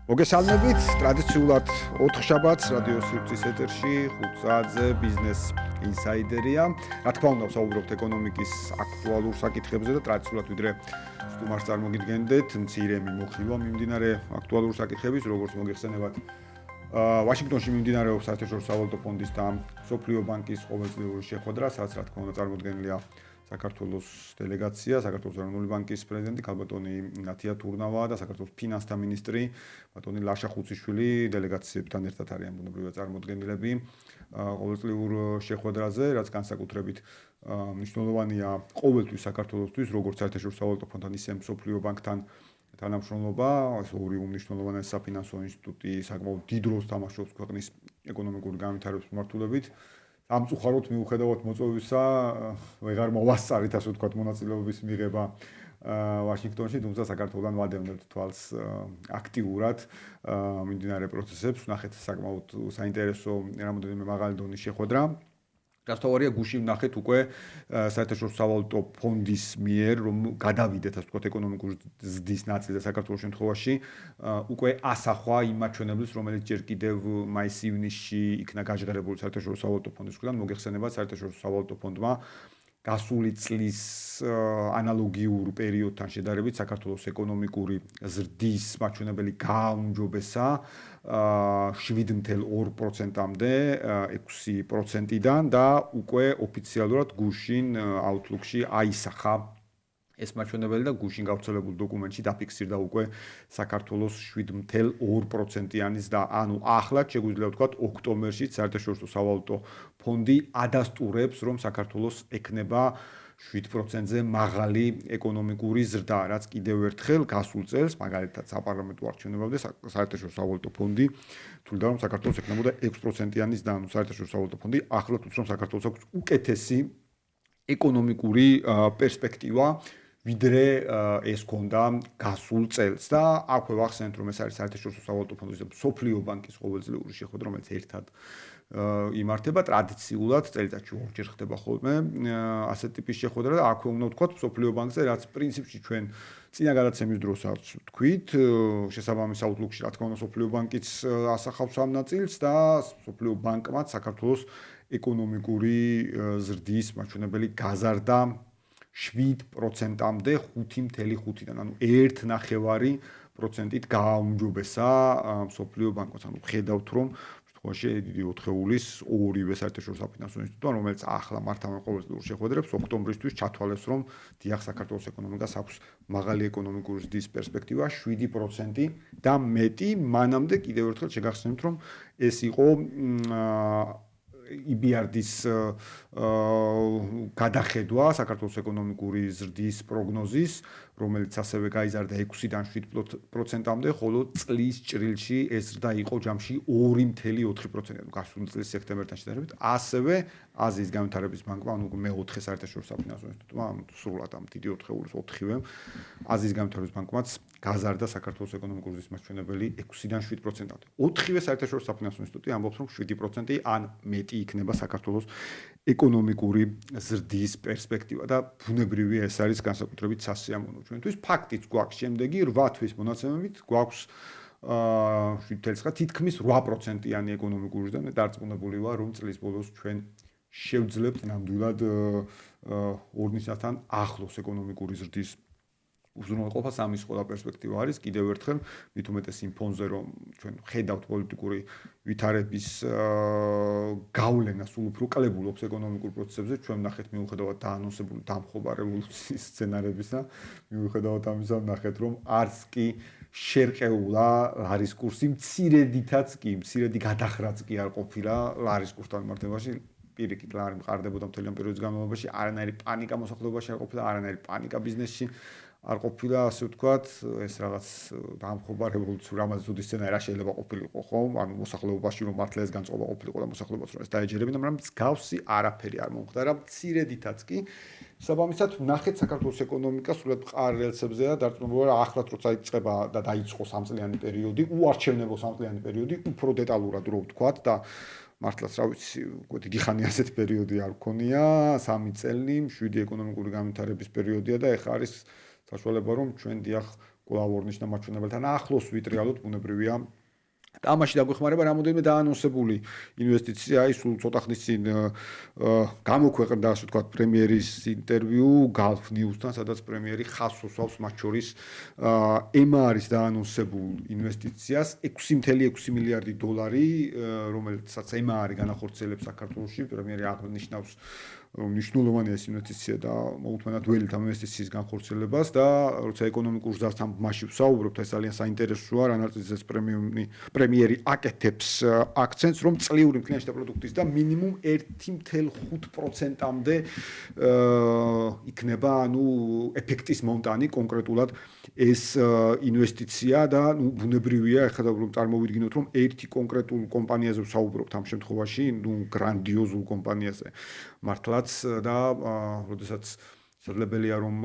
მოგესალმებით, ტრადიციულად 4 შაბათს რადიო სივრცის ეთერში 5 საათზე ბიზნეს ინსაიდერია. რა თქმა უნდა, საუბრობთ ეკონომიკის აქტუალურ საკითხებზე და ტრადიციულად ვიდრე სტუმარს წარმოგიდგენდეთ, მცირე მიმოხილვა მიმდინარე აქტუალურ საკითხების, როგორც მოგეხსენებათ. ვაშინგტონში მიმდინარეობს საერთაშორისო სავალუტო ფონდის და მსოფლიო ბანკის ყოველწლიური შეხვედრა, სადაც რა თქმა უნდა წარმოდგენილია საქართველოს დელეგაცია, საქართველოს ეროვნული ბანკის პრეზიდენტი ქალბატონი ნათია თურნავა და საქართველოს ფინანსთა მინისტრი ბატონი ლაშა ხუციშვილი დელეგაციებთან ერთად არიან ბუნებრივად წარმოდგენილები ყოველწლიურ შეხვედრაზე, რაც განსაკუთრებით მნიშვნელოვანია ყოველთვის საქართველოსთვის, როგორც საერთაშორისო სავალუტო ფონდთან, ისე მსოფლიო ბანკთან თანამშრომლობა, ეს ორი უმნიშვნელოვანესი საფინანსო ინსტიტუტი საკმაოდ დიდ როლს თამაშობს ქვეყნის ეკონომიკური განვითარების მიმართულებით. ამწუხაროდ მიუხედავად მოწვევისა, ვეღარ მოვასწარით, ასე ვთქვათ, მონაწილეობის მიღება ვაშინგტონში, თუმცა საქართველოსთან ვადევნებთ თვალს აქტიურად მიმდინარე პროცესებს. ვნახეთ საკმაოდ საინტერესო რამოდენიმე მაღალი დონის შეხვედრა. რასთავარია გუშინ ვნახეთ უკვე საერთაშორისო სავალუტო ფონდის მიერ, რომ გადავიდეთ, ასე ვთქვათ, ეკონომიკური ზრდის ნაწილზე საქართველოს შემთხვევაში, უკვე ასახვა იმ მაჩვენებლის, რომელიც ჯერ კიდევ მაის-ივნისში იქნა გაჟღერებული საერთაშორისო სავალუტო ფონდის მხრიდან, მოგეხსენებათ საერთაშორისო სავალუტო ფონდმა გასული წლის ანალოგიურ პერიოდთან შედარებით საქართველოს ეკონომიკური ზრდის მაჩვენებელი გააუმჯობესა 7.2%-მდე 6%-დან და უკვე ოფიციალურად გუშინ Outlook-ში აისახა ეს მაჩვენებელი და გუშინ გავრცელებულ დოკუმენტში დაფიქსირდა უკვე საქართველოს 7.2%-იანის და ანუ ახლად შეგვიძლია ვთქვათ ოქტომბერში საერთაშორისო სავალუტო ფონდი ადასტურებს, რომ საქართველოს ექნება 7%-ზე მაღალი ეკონომიკური ზრდა, რაც კიდევ ერთხელ გასულ წელს, მაგალითად საპარლამენტო არჩევნებამდე საერთაშორისო სავალუტო ფონდი თვლიდა, რომ საქართველოს ექნებოდა 6%-იანის და საერთაშორისო სავალუტო ფონდი ახლად უცნობს, რომ საქართველოს აქვს უკეთესი ეკონომიკური პერსპექტივა ვიდრე ეს ქონდა გასულ წელს და აქვე ვახსენეთ, რომ ეს არის საერთაშორისო სავალუტო ფონდის და მსოფლიო ბანკის ყოველწლიური შეხვედრა, რომელიც ერთად იმართება ტრადიციულად წელიწადში ორჯერ ხდება ხოლმე ასეთ ტიპის შეხვედრა და აქვე უნდა ვთქვათ მსოფლიო ბანკზე, რაც პრინციპში ჩვენ წინა გადაცემის დროსაც ვთქვით, შესაბამის Outlook-ში რა თქმა უნდა მსოფლიო ბანკიც ასახავს ამ ნაწილს და მსოფლიო ბანკმაც საქართველოს ეკონომიკური ზრდის მაჩვენებელი გაზარდა 7%-მდე 5.5-დან, ანუ 1.5%-ით გააუმჯობესა მსოფლიო ბანკმაც. ანუ ხედავთ, რომ შემთხვევაში დიდი 4-ეულის ორივე საერთაშორისო საფინანსო ინსტიტუტი, რომელიც ახლა მართავენ ყოველწლიურ შეხვედრებს, ოქტომბრისთვის ჩათვალეს, რომ დიახ საქართველოს ეკონომიკას აქვს მაღალი ეკონომიკური ზრდის პერსპექტივა 7% და მეტი. მანამდე კიდევ ერთხელ შეგახსენებთ, რომ ეს იყო EBRD-ის გადახედვა საქართველოს ეკონომიკური ზრდის პროგნოზის, რომელიც ასევე გაიზარდა 6-დან 7%-მდე, ხოლო წლის ჭრილში ეს ზრდა იყო ჯამში 2.4%, ანუ გასული წლის სექტემბერთან შედარებით. ასევე აზიის განვითარების ბანკმა, ანუ მე-4 საერთაშორისო საფინანსო ინსტიტუტმა, ანუ სრულად ამ დიდი 4-ეულის 4-ივემ, აზიის განვითარების ბანკმაც გაზარდა საქართველოს ეკონომიკური ზრდის მაჩვენებელი 6-დან 7%-მდე. 4-ივე საერთაშორისო საფინანსო ინსტიტუტი ამბობს, რომ 7% ან მეტი იქნება საქართველოს ეკონომიკური ზრდის პერსპექტივა და ბუნებრივია ეს არის განსაკუთრებით სასიამოვნო ჩვენთვის. ფაქტიც გვაქვს შემდეგი 8 თვის მონაცემებით გვაქვს 7.9 თითქმის 8%-იანი ეკონომიკური ზრდა და დარწმუნებული ვარ, რომ წლის ბოლოს ჩვენ შევძლებთ ნამდვილად ორნისთან ახლოს ეკონომიკური ზრდის უზრუნველყოფას. ამის ყველა პერსპექტივა არის კიდევ ერთხელ მით უმეტეს იმ ფონზე, რომ ჩვენ ხედავთ პოლიტიკური ვითარების გავლენა სულ უფრო კლებულობს ეკონომიკურ პროცესებზე. ჩვენ ვნახეთ მიუხედავად დაანონსებული დამხობა რევოლუციის სცენარებისა, მიუხედავად ამისა ვნახეთ, რომ არც კი შერყეულა ლარის კურსი, მცირედი გადახრაც კი არ ყოფილა ლარის კურსთან მიმართებაში. პირიქით ლარი მყარდებოდა მთელი ამ პერიოდის განმავლობაში, არანაირი პანიკა მოსახლეობაში არ ყოფილა, არანაირი პანიკა ბიზნესში არ ყოფილა, ასე ვთქვათ, ეს რაღაც დამხობა რევოლუციური ამაზე თუ სცენარი რა შეიძლება ყოფილიყო, ხო? ანუ მოსახლეობაში რომ მართლა ეს განწყობა ყოფილიყო და მოსახლეობას რომ ეს დაეჯერებინა, მაგრამ მსგავსი არაფერი არ მომხდარა, მცირედითაც კი. საბამისად ვნახეთ საქართველოს ეკონომიკა სულად მყარ რელსებზე და დარწმუნებული ვარ, ახლად როცა იწყება და დაიწყო სამწლიანი პერიოდი, უარჩევნებო სამწლიანი პერიოდი, უფრო დეტალურად რო ვთქვათ და მართლაც რა ვიცი, უკვე დიდი ხანი ასეთი პერიოდი არ გქონია, 3 წელი, 7 ეკონომიკური განვითარების პერიოდია და ეხლა არის საშუალება, რომ ჩვენ დიახ კვლავ ორნიშნა მაჩვენებელთან ახლოს ვიტრიალოთ, ბუნებრივია. ამაში დაგვეხმარება რამოდენიმე დაანონსებული ინვესტიცია, ის სულ ცოტა ხნის წინ გამოქვეყნდა, ასე ვთქვათ, პრემიერის ინტერვიუ Gulf News-თან, სადაც პრემიერი ხაზს უსვავს მათ შორის EMA არის დაანონსებულ ინვესტიციას 6.6 მილიარდი დოლარი, რომელსაც EMA არის განახორციელებს საქართველოში, პრემიერი აღნიშნავს მნიშვნელოვანია ეს ინვესტიცია და მოუთმენად ველით ამ ინვესტიციის განხორციელებას და როცა ეკონომიკურ ზრდასთან მასში ვსაუბრობთ, ეს ძალიან საინტერესოა, რანაც პრემიერი აკეთებს აქცენტს, რომ წლიური მთლიანი შტა პროდუქტის და მინიმუმ 1.5%-მდე იქნება, ეფექტის მონტანი კონკრეტულად ეს ინვესტიცია და ბუნებრივია, ეხლა რომ წარმოვიდგინოთ, რომ ერთი კონკრეტულ კომპანიაზე ვსაუბრობთ ამ შემთხვევაში, გრანდიოზულ კომპანიაზე მართლაც და როდესაც შესაძლებელია რომ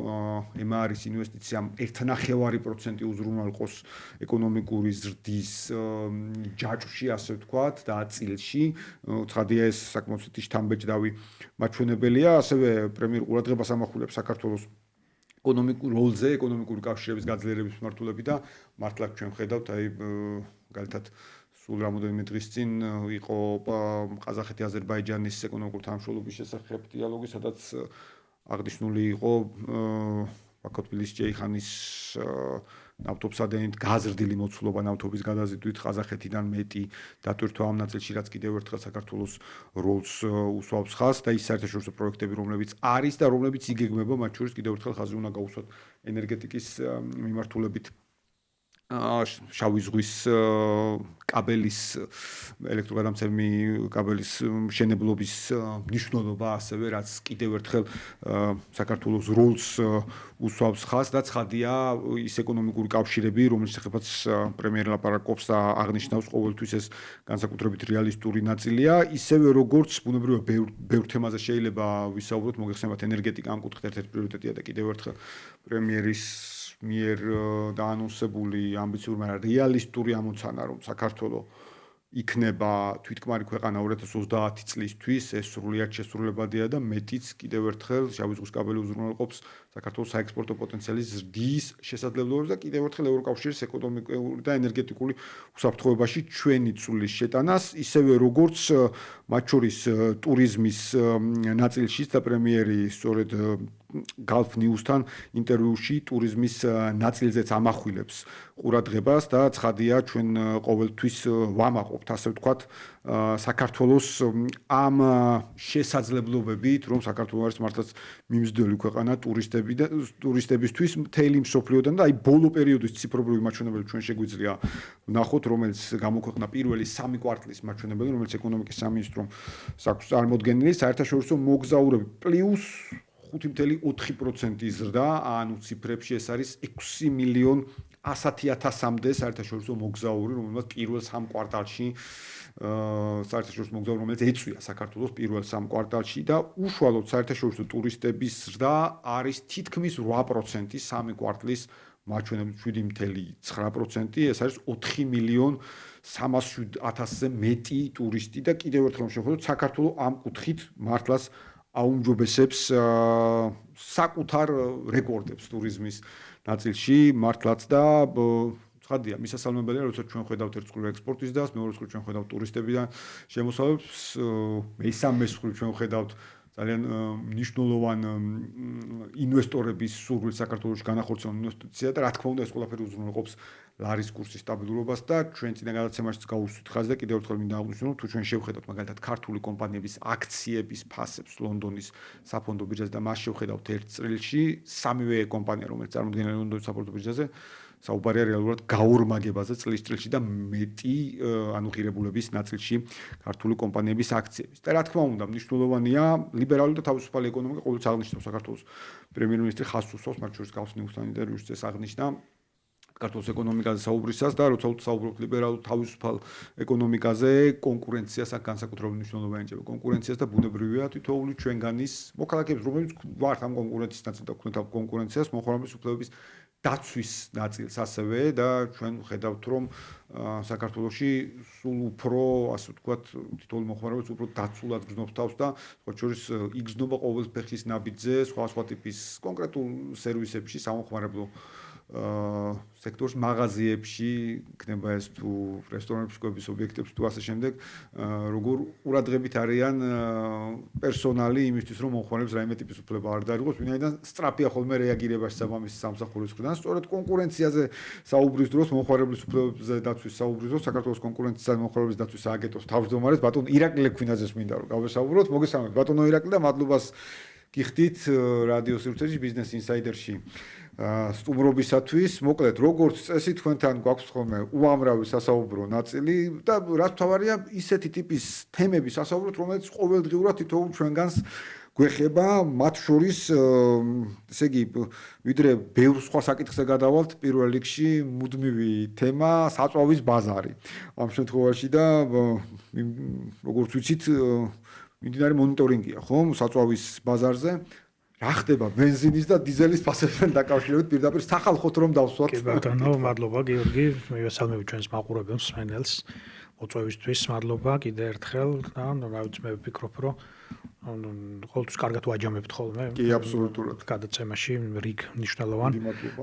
EMA-რის ინვესტიციამ 1.5% უზრუნველყოს ეკონომიკური ზრდის ჯაჭვში, ასე ვთქვათ, და წილში, ცხადია ეს საკმაოდ შთამბეჭდავი მაჩვენებელია, ასევე პრემიერ ყურადღებას ამახვილებს საქართველოს ეკონომიკურ როლზე, ეკონომიკური კავშირების გაძლიერების მიმართულებით და მართლა ჩვენ ხედავთ, მაგალითად სულ რამოდენიმე დღის წინ იყო ყაზახეთი-აზერბაიჯანის ეკონომიკური თანამშრომლობის შესახებ დიალოგი, სადაც აღნიშნული იყო ბაქო-თბილისი-ჭეიხანის ნავთობსადენით გაზრდილი მოცულობა ნავთობის გადაზიდვით ყაზახეთიდან მეტი დატვირთვა ამ ნაწილში, რაც კიდევ ერთხელ საქართველოს როლს უსვავს ხაზს და ის საერთაშორისო პროექტები, რომლებიც არის და რომლებიც იგეგმება, მათ შორის კიდევ ერთხელ ხაზი უნდა გაუსვათ ენერგეტიკის მიმართულებით შავი ზღვის კაბელის ელექტროგადამცემი კაბელის მშენებლობის მნიშვნელობა, ასევე რაც კიდევ ერთხელ საქართველოს როლს უსვავს ხაზს და ცხადია ის ეკონომიკური კავშირები, რომლის შესახებაც პრემიერი ლაპარაკობს და აღნიშნავს, ყოველთვის ეს განსაკუთრებით რეალისტური ნაწილია, ისევე როგორც ბუნებრივია ბევრ თემაზე შეიძლება ვისაუბროთ, მოგეხსენებათ ენერგეტიკა ამ კუთხით ერთ-ერთი პრიორიტეტია და კიდევ ერთხელ პრემიერის მიერ დაანონსებული ამბიციური, მაგრამ რეალისტური ამოცანა, რომ საქართველოს იქნება თვითკმარი ქვეყანა 2030 წლისთვის, ეს სრულიად შესრულებადია და მეტიც კიდევ ერთხელ შავი ზღვის კაბელი უზრუნველყოფს საქართველოს საექსპორტო პოტენციალის ზრდის შესაძლებლობებს და კიდევ ერთხელ ევროკავშირის ეკონომიკური და ენერგეტიკული უსაფრთხოებაში ჩვენი წulis შეტანას, ისევე როგორც მათ შორის ტურიზმის ნაწილშიც და პრემიერი სწორედ Gulf News-თან ინტერვიუში ტურიზმის ნაწილზეც ამახვილებს ყურადღებას და ცხადია ჩვენ ყოველთვის ვამაყობთ, ასე ვთქვათ, საქართველოს ამ შესაძლებლობებით, რომ საქართველოს არის მართლაც მიმზიდველი ქვეყანა ტურისტებისთვის მთელი მსოფლიოდან და აი ბოლო პერიოდის ციფრობრივი მაჩვენებელი ჩვენ შეგვიძლია ვნახოთ, რომელიც გამოქვეყნდა პირველი 3 კვარტლის მაჩვენებელი, რომელიც ეკონომიკის სამინისტრომ აქვს წარმოდგენილი, საერთაშორისო მოგზაურები პლუს 5.4% ზრდა, ანუ ციფრებში ეს არის 6.100.000-მდე საერთაშორისო მოგზაური, რომელმაც პირველ 3 კვარტალში საერთაშორისო მოგზაური, რომელიც ეწვია საქართველოს პირველ 3 კვარტალში და უშუალოდ საერთაშორისო ტურისტების ზრდა არის თითქმის 8%, 3 კვარტლის მაჩვენებლით 7.9%, ეს არის 4.307.000-ზე მეტი ტურისტი და კიდევ ერთხელ შევხედოთ, საქართველოს ამ კუთხით მართლაც აუმჯობესებს საკუთარ რეკორდებს ტურიზმის ნაწილში მართლაც და ცხადია მისასალმებელია, როცა ჩვენ ხედავთ ერთ მხრივ ექსპორტის დას, მეორე მხრივ ჩვენ ხედავთ ტურისტებიდან შემოსავლებს, მესამე მხრივ ჩვენ ხედავთ ძალიან მნიშვნელოვან ინვესტორების სურვილს საქართველოში განახორციელონ ინვესტიცია და რა თქმა უნდა ეს ყველაფერი უზრუნველყოფს ლარის კურსის სტაბილურობას და ჩვენ წინა გადაცემაშიც გავუსვით ხაზს და კიდევ ერთხელ მინდა აღვნიშნო, თუ ჩვენ შევხედავთ მაგალითად ქართული კომპანიების აქციების ფასებს ლონდონის საფონდო ბირჟაზე და მას შევხედავთ ერთ წრილში, სამივე კომპანია, რომელიც წარმოადგენენ ლონდონის საფონდო ბირჟაზე, საუბარია რეალურად გაორმაგებაზე წლის წრილში და მეტი ღირებულების ნაწილში ქართული კომპანიების აქციების. და რა თქმა უნდა, მნიშვნელოვანია ლიბერალური და თავისუფალი ეკონომიკა, ყოველთვის აღნიშნავს საქართველოს პრემიერ-მინისტრი ხაზს უსვავს, მათ შორის Gulf News-თან ინტერვიუში ეს აღნიშნა საქართველოს ეკონომიკაზე საუბრისას და როცა საუბრობთ ლიბერალურ თავისუფალ ეკონომიკაზე, კონკურენციას აქ განსაკუთრებული მნიშვნელობა ენიჭება. კონკურენციას და ბუნებრივია თითოეული ჩვენგანის მოქალაქეებს, რომლებიც ვართ ამ კონკურენციის ნაწილი და გვქონდა კონკურენციას მოხმარების უფლებების დაცვის ნაწილს ასევე და ჩვენ ხედავთ, რომ საქართველოში სულ უფრო, ასე ვთქვათ, თითოეული მოხმარებაც უფრო დაცულად გრძნობს თავს და სხვა შორის იგრძნობა ყოველ ფეხის ნაბიჯზე, სხვა ტიპის კონკრეტულ სერვისებში, სამოხმარებლო სექტორში, მაღაზიებში, იქნება ეს თუ რესტორანებში, კვების ობიექტებში თუ ასე შემდეგ, როგორ ყურადღებით არიან პერსონალი იმისთვის, რომ მომხმარებლებს რაიმე ტიპის უფლება არ დაიღოს, ვინაიდან სწრაფია ხოლმე რეაგირებაში სამამის სამსახურის მხრიდან. სწორედ კონკურენციაზე საუბრის დროს, მომხმარებლის უფლებებზე დაცვის საუბრის დროს, საქართველოს კონკურენციისა და მომხმარებლის დაცვის სააგენტოს თავმჯდომარეს ბატონ ირაკლი ლექვინაძეს მინდა რომ გავესაუბროთ. მოგესალმებით ბატონო ირაკლი და მადლობას გიხდით რადიო სივრცეში ბიზნეს ინსაიდერში. სტუმრობისათვის, მოკლედ, როგორც წესი თქვენთან გვაქვს ხოლმე უამრავი სასაუბრო ნაწილი და რაც თავარია, ისეთი ტიპის თემები სასაუბროთ, რომელიც ყოველდღიურად თითოეულ ჩვენგანს გვეხება, მათ შორის, ესე იგი, ვიდრე ბევრ სხვა საკითხზე გადავალთ, პირველ რიგში მუდმივი თემა საწვავის ბაზარი. ამ შემთხვევაში და როგორც ვიცით, მიმდინარე მონიტორინგია, ხო, საწვავის ბაზარზე. რა ხდება ბენზინის და დიზელის ფასებთან დაკავშირებით პირდაპირ სახალხოთ რომ დავსვათ. კი ბატონო, მადლობა გიორგი, მივესალმებით ჩვენს მაყურებელს, მსმენელს. მოწვევისთვის მადლობა კიდევ ერთხელ და მე ვფიქრობ, რომ ყოველთვის კარგად ვაჯამებთ ხოლმე. კი, აბსოლუტურად. გადაცემაში რიგ მნიშვნელოვან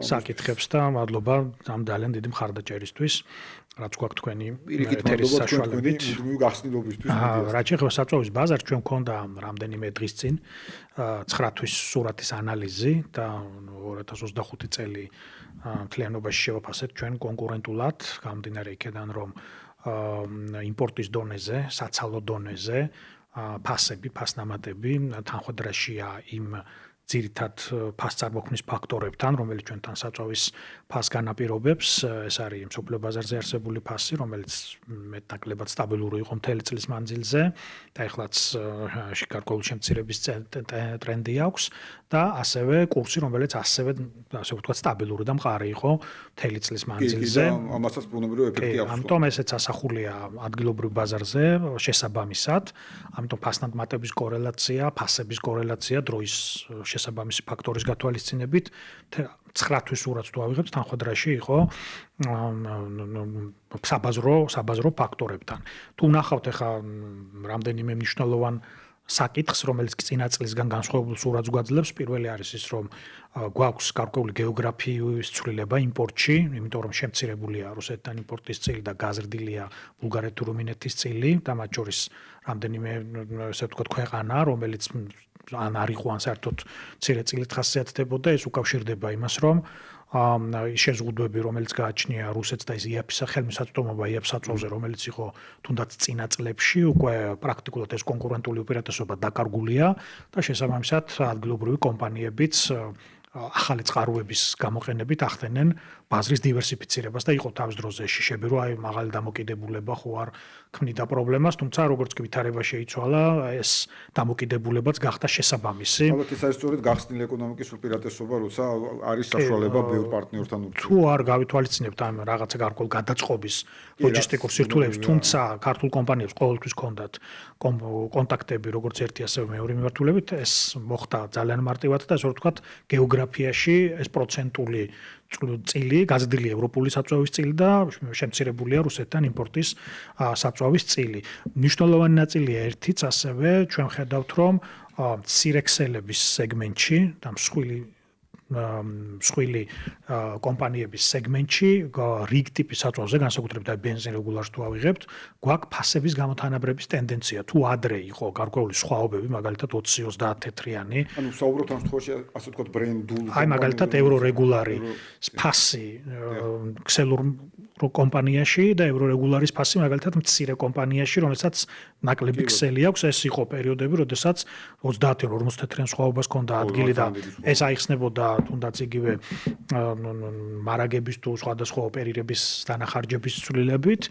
საკითხებს და მადლობა ამ ძალიან დიდი მხარდაჭერისთვის, რაც გვაქვს თქვენი ეთერის საშუალებით. გახსნილობისთვის. რაც შეეხება საწვავის ბაზარს, ჩვენ მქონდა რამდენიმე დღის წინ 9 თვის სურათის ანალიზი და 2025 წელი მთლიანობაში შევაფასეთ ჩვენ კონკურენტულად, გამომდინარე იქედან რომ იმპორტის დონეზე, საცალო დონეზე ფასები, ფასნამატები თანხმდრაშია იმ ძირითად ფასწარმოქმნის ფაქტორებთან, რომელიც ჩვენთან საწვავის ფასს განაპირობებს. ეს არის მსოფლიო ბაზარზე არსებული ფასი, რომელიც მეტნაკლებად სტაბილური იყო მთელი წლის მანძილზე და ეხლაც გარკვეული შემცირების ტრენდი აქვს და ასევე კურსი, რომელიც ასევე ასე ვთქვათ სტაბილური და მყარი იყო მთელი წლის მანძილზე. ამასაც ბუნებრივი ეფექტი აქვს. ამიტომ ესეც ასახულია ადგილობრივ ბაზარზე შესაბამისად. ამიტომ ფასნამატების კორელაცია, ფასების კორელაცია დროის შესაბამისი ფაქტორის გათვალისწინებით 9 თვის სურათს თუ ავიღებთ, თანხმდრაში იყო საბაზრო ფაქტორებთან. თუ ნახავთ ახლა რამდენიმე მნიშვნელოვან საკითხს, რომელიც წინა წლისგან განსხვავებულ სურათს გვაძლევს, პირველი არის ის, რომ გვაქვს გარკვეული გეოგრაფიის ცვლილება იმპორტში, იმიტომ რომ შემცირებულია რუსეთთან იმპორტის წილი და გაზრდილია ბულგარეთი, რუმინეთის წილი და მათ შორის რამდენიმე ესე ვთქვათ ქვეყანა, რომელიც ან არ იყო ან საერთოდ მცირე წილით ხასიათდებოდა, ეს უკავშირდება იმას, რომ შეზღუდვები, რომელიც გააჩნია რუსეთს და ის იაფის ხელმისაწვდომობა იაფს საწვავზე, რომელიც იყო თუნდაც წინა წლებში, უკვე პრაქტიკულად ეს კონკურენტული უპირატესობა დაკარგულია და შესაბამისად ადგილობრივი კომპანიებიც ახალი წყაროების გამოყენებით ახდენენ ბაზრის დივერსიფიცირებას და იყო თავის დროზე შიშები, რომ აი მაღალი დამოკიდებულება ხო არ ქმნიდა პრობლემას, თუმცა როგორც კი ვითარება შეიცვალა, ეს დამოკიდებულებაც გახდა შესაბამისი. ალბათ ეს არის სწორედ გახსნილი ეკონომიკის უპირატესობა, როცა არის საშუალება ბევრ პარტნიორთან ურთიერთობაზე. თუ არ გავითვალისწინებთ ამ რაღაცა გარკვეულ გადაწყობის ლოჯისტიკურ სირთულეებს, თუმცა ქართულ კომპანიებს ყოველთვის ჰქონდათ კონტაქტები როგორც ერთი ასევე მეორე მიმართულებით, ეს მოხდა ძალიან მარტივად და ასე ვთქვათ გეოგრაფიაში ეს პროცენტული წილი გაზრდილია ევროპული საწვავის წილი და შემცირებულია რუსეთთან იმპორტის საწვავის წილი. მნიშვნელოვანი ნაწილია ერთიც ასევე ჩვენ ხედავთ რომ მცირექსელების სეგმენტში და მსხვილი კომპანიების სეგმენტში რიგ ტიპის საწვავზე განსაკუთრებით აი ბენზინ რეგულარს თუ ავიღებთ, გვაქვს ფასების გამოთანაბრების ტენდენცია. თუ ადრე იყო გარკვეული სხვაობები, მაგალითად 20-30 თეთრიანი. ანუ საუბრობთ ამ შემთხვევაში ასე ვთქვათ ბრენდულ. აი მაგალითად ევრო რეგულარი ფასი ქსელურ კომპანიაში და ევრო რეგულარის ფასი მაგალითად მცირე კომპანიაში, რომელსაც ნაკლები ქსელი აქვს, ეს იყო პერიოდები, როდესაც 30-40 თეთრიან სხვაობას ჰქონდა ადგილი და ეს აიხსნებოდა თუნდაც იგივე მარაგების თუ სხვადასხვა ოპერირების დანახარჯების ცვლილებით,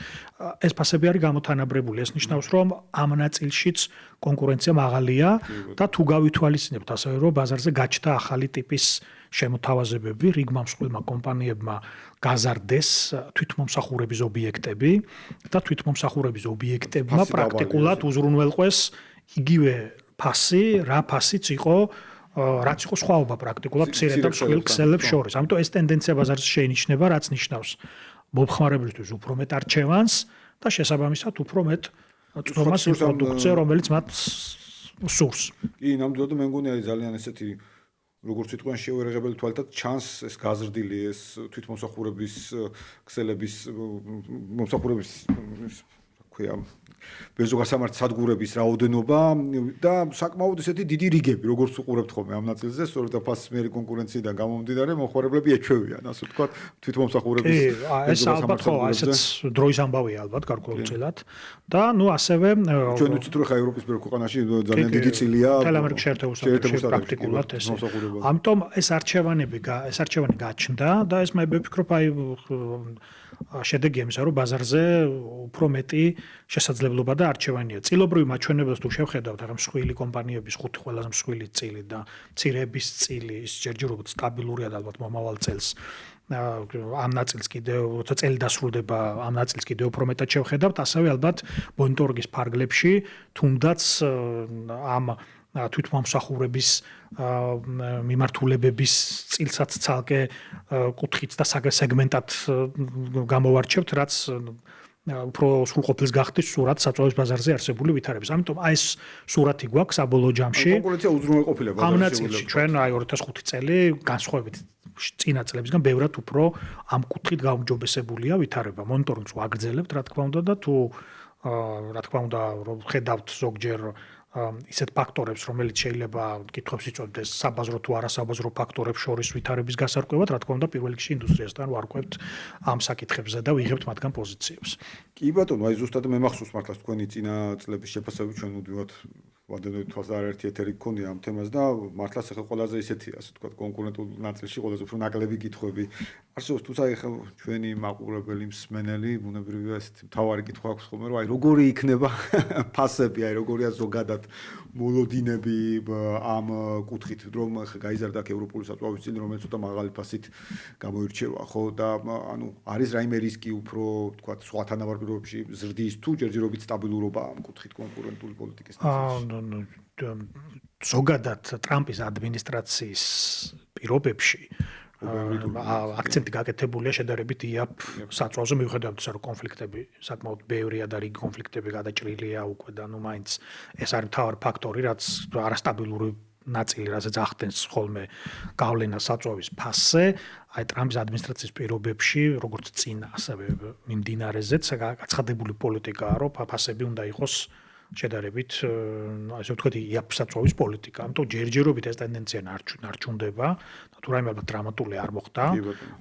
ეს ფასები არის გამოთანაბრებული. ეს ნიშნავს, რომ ამ ნაწილშიც კონკურენცია მაღალია და თუ გავითვალისწინებთ ასევე, რომ ბაზარზე გაჩნდა ახალი ტიპის შემოთავაზებები, რიგმა მსხვილმა კომპანიებმა გაზარდეს თვითმომსახურების ობიექტები და თვითმომსახურების ობიექტებმა პრაქტიკულად უზრუნველყვეს იგივე ფასი, რა ფასიც იყო რაც იყო სხვაობა პრაქტიკულად მცირე და მსხვილ ქსელებს შორის. ამიტომ ეს ტენდენცია ბაზარზე შეინიშნება, რაც ნიშნავს მომხმარებლისთვის უფრო მეტ არჩევანს და შესაბამისად უფრო მეტ წვდომას პროდუქცია, რომელიც მათ სურს. კი, ნამდვილად მე მგონი არის ძალიან ესეთი როგორც ვიტყვიან შეუერაღებელი თვალთაც ჩანს ეს გაზრდილი ეს თვითმომსახურების ქსელების მომსახურების ქვია ბერძოგასამართ სადგურების რაოდენობა და საკმაოდ ესეთი დიდი რიგები როგორც უყურებთ ხოლმე ამ ნაწილზე სწორედ ფასმიერი კონკურენციიდან გამომდინარე მომხმარებლები ეჩვევიან ასე ვთქვათ თვითმომსახურების ეს ალბათ ხო ესეც დროის ამბავია ალბათ გარკვეულწილად და ნუ ასევე ჩვენ ვიცით რომ ხა ევროპის ბევრ ქვეყანაში ძალიან დიდი წილია ამერიკის შეერთებულ შტატებში პრაქტიკულად ეს ამიტომ ეს არჩევანი გაჩნდა და ეს მე ვფიქრობ აი შედეგი იმისა რომ ბაზარზე უფრო მეტი შესაძლებლობა და არჩევანია. წილობრივ მაჩვენებელს თუ შევხედავთ, ახლა მსხვილი კომპანიების 5 ყველაზე მსხვილი წილი და მცირეების წილი ის ჯერჯერობით სტაბილურია და ალბათ მომავალ წელს ამ ნაწილს კიდევ როცა წელი დასრულდება, ამ ნაწილს კიდევ უფრო მეტად შევხედავთ, ასევე ალბათ მონიტორინგის ფარგლებში თუნდაც ამ თვითმომსახურების მიმართულებების წილსაც ცალკე კუთხით და სეგმენტად გამოვარჩევთ, რაც უფრო სრულყოფილს გახდის სურათ საწვავის ბაზარზე არსებული ვითარების. ამიტომ აი ეს სურათი გვაქვს საბოლოო ჯამში. კონკურენცია უზრუნველყოფილია ბაზარში. ამ ნაწილში ჩვენ აი 2005 წელი განსხვავებით წინა წლებისგან ბევრად უფრო ამ კუთხით გაუმჯობესებულია ვითარება. მონიტორინგს ვაგრძელებთ, რა თქმა უნდა და თუ რა თქმა უნდა რომ ხედავთ ზოგჯერ ისეთ ფაქტორებს, რომელიც შეიძლება კითხვებს იწვევდეს საბაზრო თუ არასაბაზრო ფაქტორებს შორის ვითარების გასარკვევად, რა თქმა უნდა, პირველ რიგში ინდუსტრიასთან ვარკვევთ ამ საკითხებზე და ვიღებთ მათგან პოზიციებს. კი ბატონო, აი ზუსტად მე მახსოვს მართლა თქვენი წინა წლების შეფასებები ჩვენ უდივად ვადენოდი თვალს არაერთი ეთერი გქონია ამ თემას და მართლაც ახლა ყველაზე ისეთია, ასე ვთქვათ, კონკურენტულ ნაწილში ყველაზე უფრო ნაკლები კითხვები არსებობს, თუმცა ახლა ჩვენი მაყურებელი მსმენელი ბუნებრივია ესეთი მთავარი კითხვა აქვს ხოლმე, რომ აი როგორი იქნება ფასები, აი როგორია ზოგადად მოლოდინები ამ კუთხით, რომ გაიზარდა ევროპული საწვავის წილი, რომელიც ცოტა მაღალი ფასით გამოირჩევა, ხო და ანუ არის რაიმე რისკი უფრო, ვთქვათ, სხვა თანავარსკვლავებში ზრდის თუ ჯერჯერობით სტაბილურობა ამ კუთხით კონკურენტული პოლიტიკის ნაწილში. ზოგადად ტრამპის ადმინისტრაციის პირობებში აქცენტი გაკეთებულია შედარებით იაფ საწვავზე მიუხედავად იმისა, რომ კონფლიქტები საკმაოდ ბევრია და რიგი კონფლიქტები გადაჭრილია უკვე და ნუ მაინც ეს არის მთავარი ფაქტორი, რაც არასტაბილური ნაწილი, რასაც ახდენს ხოლმე გავლენა საწვავის ფასზე, აი ტრამპის ადმინისტრაციის პირობებში, როგორც წინა, ასევე მიმდინარეზეც გაცხადებული პოლიტიკაა, რომ ფასები უნდა იყოს შედარებით, ასე ვთქვათ, იაფ საწვავის პოლიტიკა. ამიტომ ჯერჯერობით ეს ტენდენცია ნარჩუნდება. თუ რაიმე ალბათ დრამატული არ მოხდა.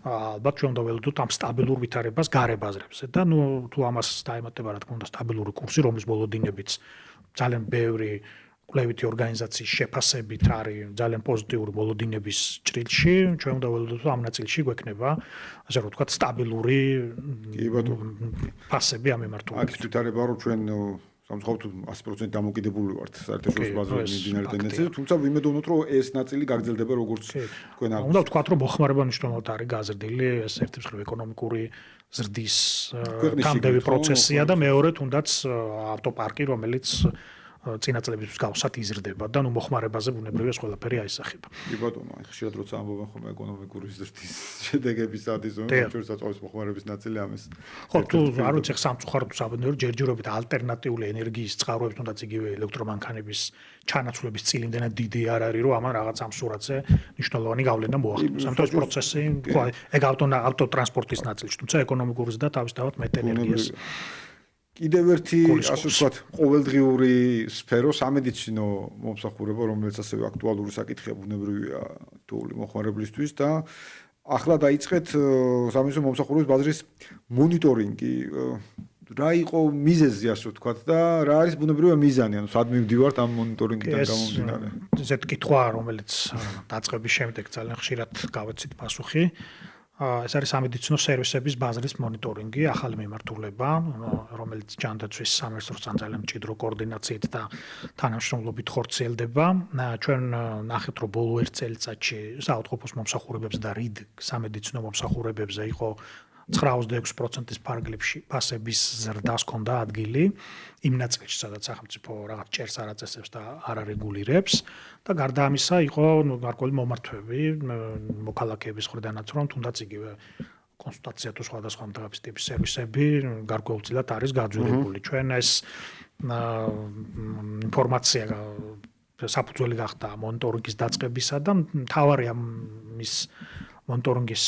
ალბათ ჩვენ უნდა ველოდოთ ამ სტაბილურ ვითარებას გარე ბაზრებზე და ნუ თუ ამას დაემატება, რა თქმა უნდა, სტაბილური კურსი, რომლის ბოლოდინებიც ძალიან ბევრი კვლევითი ორგანიზაციის შეფასებით არის ძალიან პოზიტიური ბოლოდინების ჭრილში, ჩვენ უნდა ველოდოთ, რომ ამ ნაწილში გვექნება, ასე რომ ვთქვათ, სტაბილური ფასები ამ მიმართულებით. აქ ვითარება, რომ ჩვენ სამწუხაროდ 100% დამოკიდებული ვართ საერთაშორისო ბაზარზე მიმდინარე ტენდენციაზე, თუმცა ვიმედოვნოთ, რომ ეს ნაწილი გაგრძელდება როგორც თქვენ აღნიშნეთ. უნდა ვთქვათ, რომ მოხმარება მნიშვნელოვნად არის გაზრდილი, ეს ერთი მხრივ ეკონომიკური ზრდის თანდევი პროცესია და მეორე თუნდაც ავტოპარკი, რომელიც წინა წლების მსგავსად იზრდება და ნუ მოხმარებაზე ბუნებრივია ეს ყველაფერი აისახება. კი ბატონო, აი ხშირად როცა ამბობენ ხოლმე ეკონომიკური ზრდის შედეგების ადიზონი, ჩვენ საწვავის მოხმარების ნაწილი ამის. ხო, თუ არ ვიცი სამწუხაროდ საბედნიერო ჯერჯერობით ალტერნატიული ენერგიის წყაროებს თუნდაც იგივე ელექტრომანქანების ჩანაცვლების წილი იმდენად დიდი არ არის, რომ ამან რაღაც ამ სურათზე მნიშვნელოვანი გავლენა მოახდინოს. ამიტომ ეს პროცესი, ხო, ეგ ავტოტრანსპორტის ნაწილში, თუმცა ეკონომიკური ზრდა თავისთავად მეტ ენერგიას კიდევ ერთი, ასე ვთქვათ, ყოველდღიური სფერო სამედიცინო მომსახურება, რომელიც ასევე აქტუალური საკითხია ბუნებრივია თული მოხმარებლისთვის და ახლა დაიწყეთ სამედიცინო მომსახურების ბაზრის მონიტორინგი. რა იყო მიზეზი, ასე ვთქვათ და რა არის ბუნებრივია მიზანი, ანუ სად მივდივართ ამ მონიტორინგიდან გამომდინარე? ესეთ კითხვა, რომელიც დაწყების შემდეგ ძალიან ხშირად გავეცით პასუხი. ეს არის სამედიცინო სერვისების ბაზრის მონიტორინგი, ახალი მიმართულება, რომელიც ჯანდაცვის სამეცნიეროსთან ძალიან მჭიდრო კოორდინაციით და თანამშრომლობით ხორციელდება. ჩვენ ნახეთ, რომ ბოლო ერთ წელიწადში საავადმყოფოს მომსახურებებზე და რიდ სამედიცინო მომსახურებებზე იყო 96%-ის ფარგლებში ფასების ზრდას ჰქონდა ადგილი იმ ნაწილში, სადაც სახელმწიფო რაღაც ჭერს არ აწესებს და არ არეგულირებს და გარდა ამისა იყო გარკვეული მომართვები მოქალაქეების მხრიდანაც, რომ თუნდაც იგივე კონსულტაცია თუ სხვადასხვა მდგრადის ტიპის სერვისები გარკვეულწილად არის გაძვირებული. ჩვენ ეს ინფორმაცია საფუძველი გახდა მონიტორინგის დაწყებისა და მთავარი მის მონიტორინგის